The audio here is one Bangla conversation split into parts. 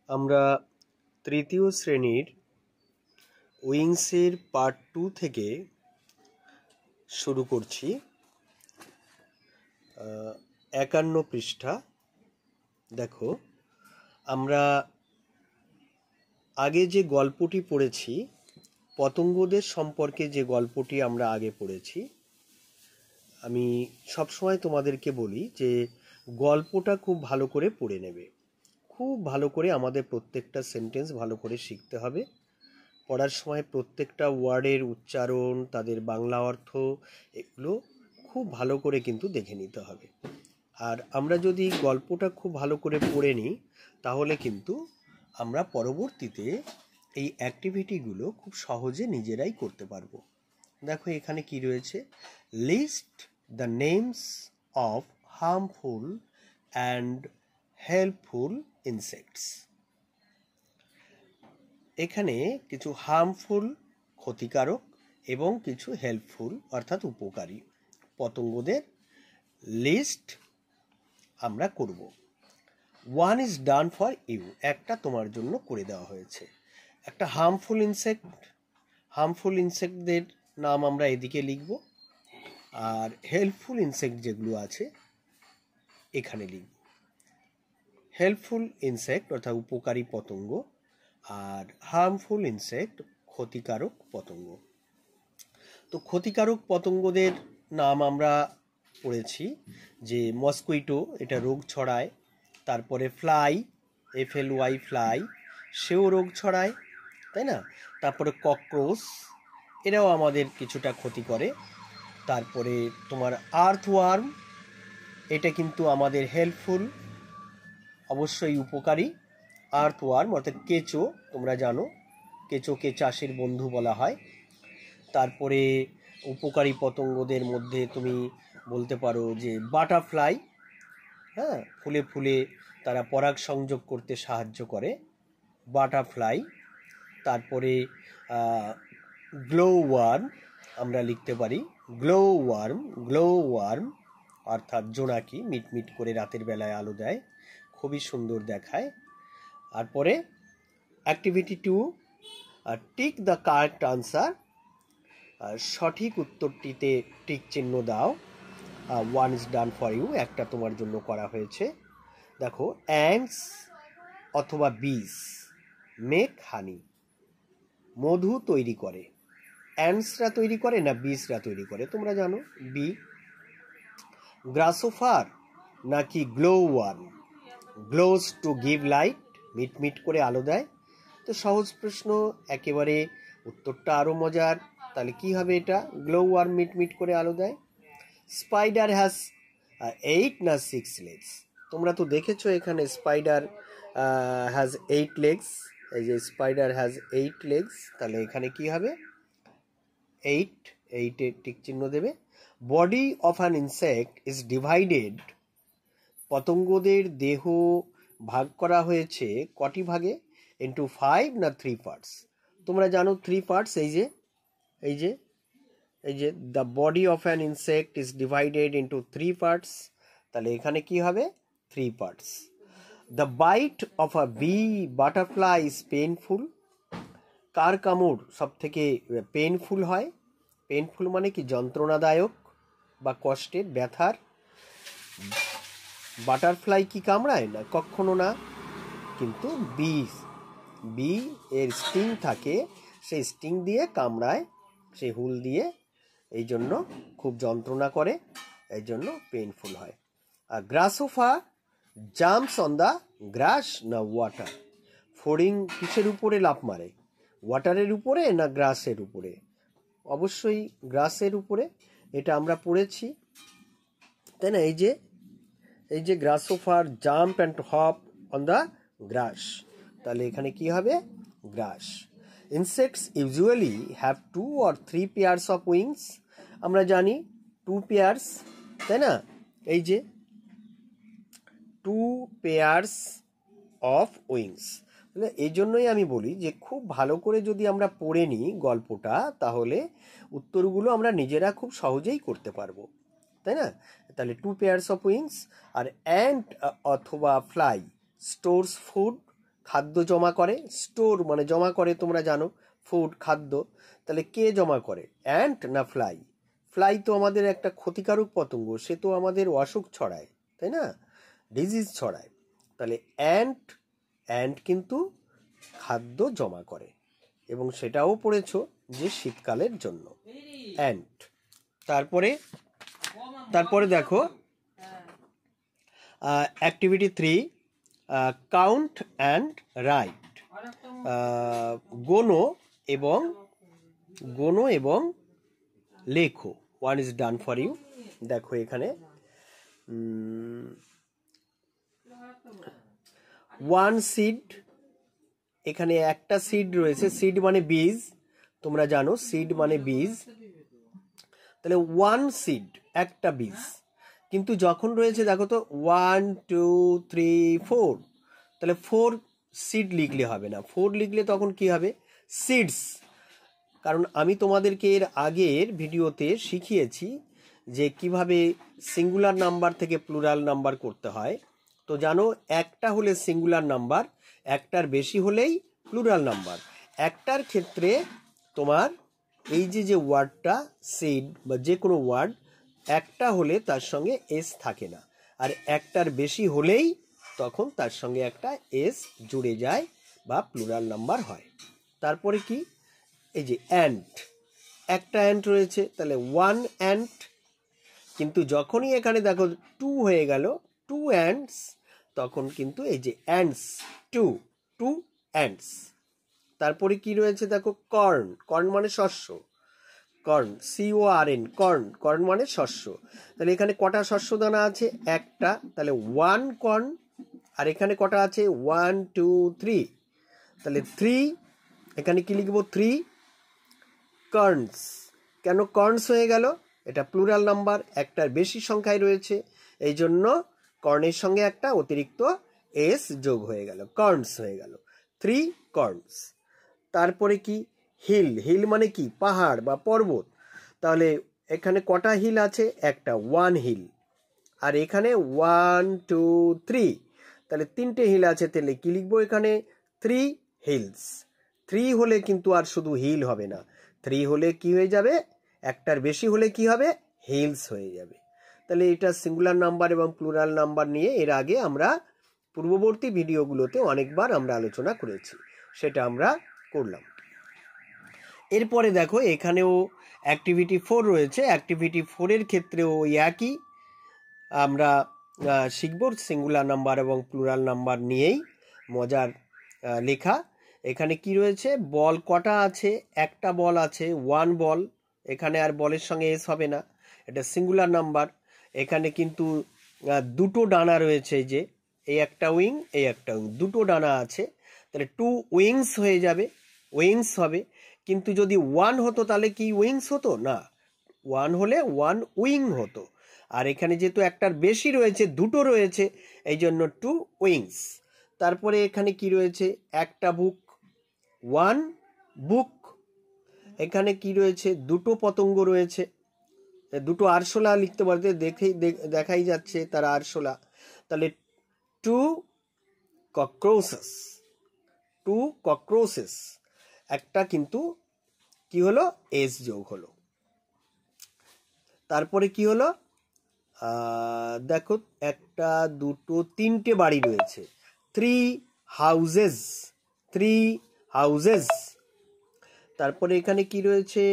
আমরা তৃতীয় শ্রেণীর উইংসের পার্ট 2 থেকে শুরু করছি। 51 পৃষ্ঠা। দেখো, আমরা আগে যে গল্পটি পড়েছি, পতঙ্গদের সম্পর্কে যে গল্পটি আমরা আগে পড়েছি, আমি সবসময় তোমাদেরকে বলি যে গল্পটা খুব ভালো করে পড়ে নেবে। খুব ভালো করে আমাদের প্রত্যেকটা সেন্টেন্স ভালো করে শিখতে হবে। পড়ার সময় প্রত্যেকটা ওয়ার্ডের উচ্চারণ, তাদের বাংলা অর্থ, এগুলো খুব ভালো করে কিন্তু দেখে নিতে হবে। আর আমরা যদি গল্পটা খুব ভালো করে পড়ে নিই, তাহলে কিন্তু আমরা পরবর্তীতে এই অ্যাক্টিভিটিগুলো খুব সহজে নিজেরাই করতে পারবো। দেখো এখানে কি রয়েছে, list the names of harmful and helpful insects. এখানে কিছু হার্মফুল ক্ষতিকারক এবং কিছু হেল্পফুল অর্থাৎ উপকারী পতঙ্গদের লিস্ট আমরা করব। One is done for you, একটা তোমার জন্য করে দেওয়া হয়েছে। একটা হার্মফুল ইনসেক্টদের নাম আমরা এদিকে লিখব, আর হেল্পফুল ইনসেক্ট যেগুলো আছে এখানে লিখব। হেল্পফুল ইনসেক্ট অর্থাৎ উপকারী পতঙ্গ, আর হার্মফুল ইনসেক্ট ক্ষতিকারক পতঙ্গ। তো ক্ষতিকারক পতঙ্গদের নাম আমরা পড়েছি যে মসকুইটো, এটা রোগ ছড়ায়। তারপরে ফ্লাই, FLY ফ্লাই, সেও রোগ ছড়ায়, তাই না? তারপরে ককরোচ, এরাও আমাদের কিছুটা ক্ষতি করে। তারপরে তোমার আর্থওয়ার্ম, এটা কিন্তু আমাদের হেল্পফুল, অবশ্যই উপকারী। আর্থওয়ার্ম অর্থাৎ কেঁচো, তোমরা জানো কেঁচোকে চাষের বন্ধু বলা হয়। তারপরে উপকারী পতঙ্গদের মধ্যে তুমি বলতে পারো যে বাটারফ্লাই, হ্যাঁ, ফুলে ফুলে তারা পরাগ সংযোগ করতে সাহায্য করে, বাটারফ্লাই। তারপরে গ্লো ওয়ার্ম আমরা লিখতে পারি, গ্লো ওয়ার্ম অর্থাৎ জোনাকি, মিটমিট করে রাতের বেলায় আলো দেয়, খুবই সুন্দর দেখায়। তারপরে activity 2, tick the correct answer, সঠিক উত্তরটিতে টিক চিহ্ন দাও। One is done for you, একটা তোমার জন্য করা হয়েছে। দেখো, অ্যান্টস অথবা বিস মেক হানি, মধু তৈরি করে। অ্যান্টসরা তৈরি করে না বিসরা তৈরি করে, তোমরা জানো বি। গ্রাসোফার নাকি glow worm? Glows to give light, মিটমিট করে আলো দেয়। তো সহজ প্রশ্ন, একেবারে উত্তরটা আরও মজার। তাহলে কি হবে এটা? গ্লো ওয়ার্ম মিটমিট করে আলো দেয়। স্পাইডার হ্যাজ 8 না 6 legs? তোমরা তো দেখেছো এখানে স্পাইডার হ্যাজ 8 legs, এই যে স্পাইডার হ্যাজ 8 legs, তাহলে এখানে কি হবে? 8 এ টিক চিহ্ন দেবে। Body of an insect is divided, পতঙ্গদের দেহ ভাগ করা হয়েছে কটি ভাগে? ইন্টু 5 না 3 parts? তোমরা জানো 3 parts, এই যে the body of an insect is divided into 3 parts, তাহলে এখানে কি হবে? 3 parts. The bite of a butterfly is painful, কার কামড় সব থেকে পেইনফুল হয়? পেইনফুল মানে কি? যন্ত্রণাদায়ক বা কষ্টের, ব্যথার। বাটারফ্লাই কি কামড়ায় না? কখনো না। কিন্তু বি এর স্টিং থাকে, সেই স্টিং দিয়ে কামড়ায়, সেই হুল দিয়ে, এই জন্য খুব যন্ত্রণা করে, এই জন্য পেইনফুল হয়। আর গ্রাসোফা জাম্পস অন দ্য গ্রাস না ওয়াটার? ফড়িং কিসের উপরে লাফ মারে? ওয়াটারের উপরে না গ্রাসের উপরে? অবশ্যই গ্রাসের উপরে, এটা আমরা পড়েছি, তাই না? এই যে grasshopper jump and hop on the grass, তাহলে এখানে কি হবে? Grass. Insects usually have 2 or 3 pairs of wings, আমরা জানি 2 pairs, তাই না? এই যে 2 pairs অফ উইংস। তাহলে এই জন্যই আমি বলি যে খুব ভালো করে যদি আমরা পড়ে নিই গল্পটা, তাহলে উত্তরগুলো আমরা নিজেরা খুব সহজেই করতে পারবো, তাই না? তাহলে 2 pairs অফ উইংস। আর অ্যান্ট অথবা ফ্লাই স্টোরস ফুড, খাদ্য জমা করে, স্টোর মানে জমা করে, তোমরা জানো ফুড খাদ্য। তাহলে কে জমা করে, অ্যান্ট না ফ্লাই? ফ্লাই তো আমাদের একটা ক্ষতিকারক পতঙ্গ, সে তো আমাদের অসুখ ছড়ায়, তাই না, ডিজিজ ছড়ায়। তাহলে অ্যান্ট কিন্তু খাদ্য জমা করে, এবং সেটাও পড়েছো যে শীতকালের জন্য অ্যান্ট। তারপরে দেখো অ্যাক্টিভিটি 3, কাউন্ট অ্যান্ড রাইট। গোনো এবং লেখো। One is done for you. দেখো এখানে ওয়ান সিড, এখানে একটা সিড রয়েছে। সিড মানে বীজ, তোমরা জানো সিড মানে বীজ। তাহলে ওয়ান সিড একটা বীজ, কিন্তু যখন রয়েছে দেখো তো 1 2 3 4, তাহলে 4 সিড লিখলে হবে না। 4 লিখলে তখন কি হবে, সিডস। কারণ আমি তোমাদেরকে এর আগের ভিডিওতে শিখিয়েছি যে কিভাবে সিঙ্গুলার নাম্বার থেকে প্লুরাল নাম্বার করতে হয়। তো জানো একটা হলে সিঙ্গুলার নাম্বার, একটার বেশি হলেই প্লুরাল নাম্বার। একটার ক্ষেত্রে তোমার এই যে ওয়ার্ডটা সিড বা যে কোনো ওয়ার্ড একটা হলে তার সঙ্গে এস থাকে না, আর একটার বেশি হলেই তখন তার সঙ্গে একটা এস জুড়ে যায় বা প্লুরাল নাম্বার হয়। তারপরে কি, এই যে অ্যান্ট, একটা অ্যান্ট রয়েছে, তাহলে ওয়ান অ্যান্ট। কিন্তু যখনই এখানে দেখো 2 হয়ে গেল, 2 অ্যান্টস, তখন কিন্তু এই যে অ্যান্টস, 2 অ্যান্টস। তারপরে কি রয়েছে দেখো, কর্ন মানে শস্য, কর্ন, CORN, কর্ন মানে শস্য। তাহলে এখানে কটা শস্য দানা আছে, একটা, তাহলে 1 কর্ন। আর এখানে কটা আছে, 1 2 3, তাহলে 3, এখানে কি লিখবো, 3 কর্নস। কেন কর্নস হয়ে গেল, এটা প্লুরাল নাম্বার, একটার বেশি সংখ্যায় রয়েছে, এই জন্য কর্নের সঙ্গে একটা অতিরিক্ত এস যোগ হয়ে গেল, কর্নস হয়ে গেল, 3 কর্নস। তারপরে কি, হিল মানে কি, পাহাড় বা পর্বত। তাহলে এখানে কটা হিল আছে, একটা, 1 হিল। আর এখানে 1 2 3, তাহলে 3টে হিল আছে, তাহলে কি লিখবো এখানে, 3 হিলস। 3 হলে কিন্তু আর শুধু হিল হবে না, 3 হলে কি হয়ে যাবে, একটার বেশি হলে কি হবে, হিলস হয়ে যাবে। তাহলে এটা সিঙ্গুলার নাম্বার এবং প্লুরাল নাম্বার নিয়ে এর আগে আমরা পূর্ববর্তী ভিডিওগুলোতে অনেকবার আমরা আলোচনা করেছি, সেটা আমরা করলাম। এরপরে দেখো এখানেও অ্যাক্টিভিটি 4 রয়েছে। অ্যাক্টিভিটি 4-এর ক্ষেত্রেও একই, আমরা শিখব সিঙ্গুলার নাম্বার এবং প্লুরাল নাম্বার নিয়েই মজার লেখা। এখানে কি রয়েছে, বল কটা আছে, একটা বল আছে, 1 বল। এখানে আর বলের সঙ্গে এস হবে না, এটা সিঙ্গুলার নাম্বার। এখানে কিন্তু দুটো ডানা রয়েছে, যে এই একটা উইং, এই একটা উইং, দুটো ডানা আছে, তাহলে 2 উইংস হয়ে যাবে, উইংস হবে। কিন্তু যদি 1 হতো তাহলে কি উইংস হতো না, 1 হলে 1 উইং হতো। আর এখানে যেহেতু একটার বেশি রয়েছে, দুটো রয়েছে, এই জন্য 2 উইংস। তারপরে এখানে কি রয়েছে, একটা বুক, 1 বুক। এখানে কি রয়েছে, দুটো পতঙ্গ রয়েছে, দুটো আরশোলা লিখতে পারতে, দেখাই যাচ্ছে তারা আরশোলা। তাহলে 2 ককরোচেস, 2 ককরোচেস, একটা কিন্তু কি হলো, এস যোগ হলো। তারপরে কি হলো, দেখো একটা দুটো তিনটে বাড়ি রয়েছে, 3 হাউজেস, 3 হাউজেস। তারপরে এখানে কি রয়েছে,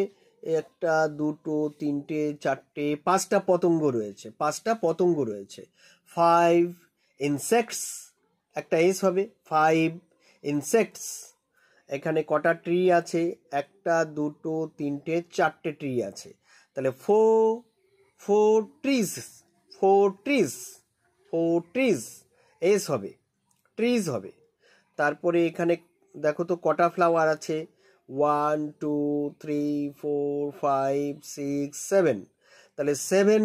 একটা দুটো তিনটে চারটে পাঁচটা পতঙ্গ রয়েছে, 5টা পতঙ্গ রয়েছে, 5 ইনসেক্টস, একটা এস হবে, 5 ইনসেক্টস। এখানে কটা ট্রি আছে, একটা দুটো তিনটে চারটে ট্রি আছে, তাহলে 4 ট্রিজ, 4 ট্রিজ, 4 ট্রিজ, এস হবে, ট্রিজ হবে। তারপরে এখানে দেখো তো কটা ফ্লাওয়ার আছে, 1 2 3 4 5 6 7, তাহলে 7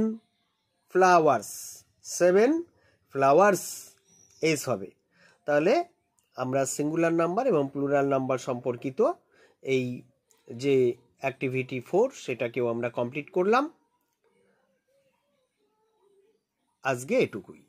ফ্লাওয়ার্স, 7 ফ্লাওয়ার্স, এস হবে। তাহলে আমরা সিঙ্গুলার নাম্বার এবং প্লুরাল নাম্বার সম্পর্কিত এই যে অ্যাক্টিভিটি 4 সেটাকেও আমরা কমপ্লিট করলাম। আজকে এটুকুই।